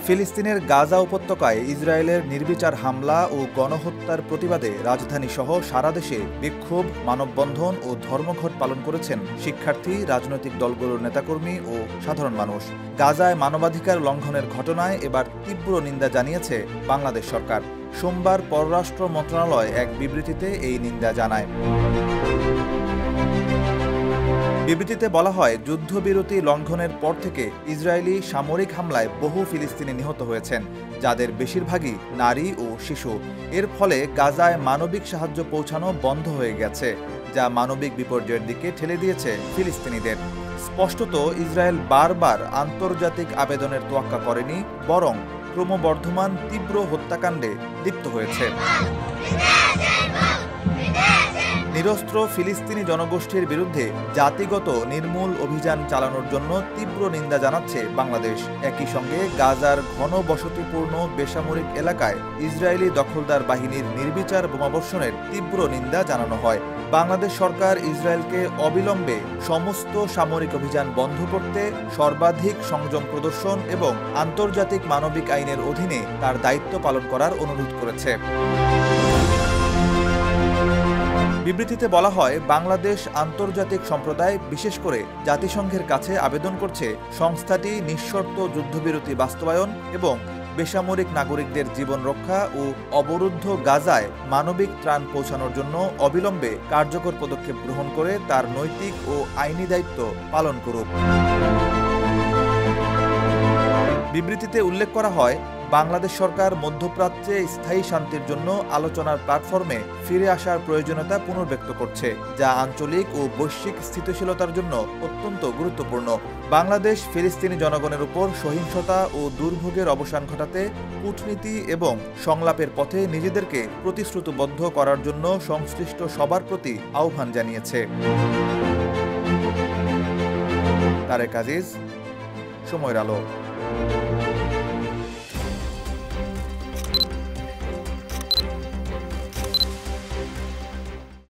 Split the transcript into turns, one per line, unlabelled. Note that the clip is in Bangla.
ফিলিস্তিনের গাজা উপত্যকায় ইসরায়েলের নির্বিচার হামলা ও গণহত্যার প্রতিবাদে রাজধানীসহ সারা দেশে বিক্ষোভ, মানববন্ধন ও ধর্মঘট পালন করেছেন শিক্ষার্থী, রাজনৈতিক দলগুলোর নেতাকর্মী ও সাধারণ মানুষ। গাজায় মানবাধিকার লঙ্ঘনের ঘটনায় এবার তীব্র নিন্দা জানিয়েছে বাংলাদেশ সরকার। সোমবার পররাষ্ট্র মন্ত্রণালয় এক বিবৃতিতে এই নিন্দা জানায়। বিবৃতিতে বলা হয়, যুদ্ধবিরতি লঙ্ঘনের পর থেকে ইসরায়েলি সামরিক হামলায় বহু ফিলিস্তিনি নিহত হয়েছেন, যাদের বেশিরভাগই নারী ও শিশু। এর ফলে গাজায় মানবিক সাহায্য পৌঁছানো বন্ধ হয়ে গেছে, যা মানবিক বিপর্যয়ের দিকে ঠেলে দিয়েছে ফিলিস্তিনিদের। স্পষ্টত ইসরায়েল বারবার আন্তর্জাতিক আবেদনের তোয়াক্কা করেনি, বরং ক্রমবর্ধমান তীব্র হত্যাকাণ্ডে লিপ্ত হয়েছে। নিরস্ত্র ফিলিস্তিনি জনগোষ্ঠীর বিরুদ্ধে জাতিগত নির্মূল অভিযান চালানোর জন্য তীব্র নিন্দা জানাচ্ছে বাংলাদেশ। একই সঙ্গে গাজার ঘন বসতিপূর্ণ বেসামরিক এলাকায় ইসরায়েলি দখলদার বাহিনীর নির্বিচার বোমাবর্ষণের তীব্র নিন্দা জানানো হয়। বাংলাদেশ সরকার ইসরায়েলকে অবিলম্বে সমস্ত সামরিক অভিযান বন্ধ করতে সর্বাধিক সংযম প্রদর্শন এবং আন্তর্জাতিক মানবিক আইনের অধীনে তার দায়িত্ব পালন করার অনুরোধ করেছে। বিবৃতিতে বলা হয়, বাংলাদেশ আন্তর্জাতিক সম্প্রদায়, বিশেষ করে জাতিসংঘের কাছে আবেদন করছে সংস্থাটি নিঃশর্ত যুদ্ধবিরতি বাস্তবায়ন এবং বেসামরিক নাগরিকদের জীবন রক্ষা ও অবরুদ্ধ গাজায় মানবিক ত্রাণ পৌঁছানোর জন্য অবিলম্বে কার্যকর পদক্ষেপ গ্রহণ করে তার নৈতিক ও আইনি দায়িত্ব পালন করুক। বিবৃতিতে উল্লেখ করা হয়, বাংলাদেশ সরকার মধ্যপ্রাচ্যে স্থায়ী শান্তির জন্য আলোচনার প্ল্যাটফর্মে ফিরে আসার প্রয়োজনীয়তা পুনর্ব্যক্ত করছে, যা আঞ্চলিক ও বৈশ্বিক স্থিতিশীলতার জন্য অত্যন্ত গুরুত্বপূর্ণ। বাংলাদেশ ফিলিস্তিনি জনগণের উপর সহিংসতা ও দুর্ভোগের অবসান ঘটাতে কূটনীতি এবং সংলাপের পথে নিজেদেরকে প্রতিশ্রুতিবদ্ধ করার জন্য সংশ্লিষ্ট সবার প্রতি আহ্বান জানিয়েছে। তারেক আজিজ, সময়ের আলো।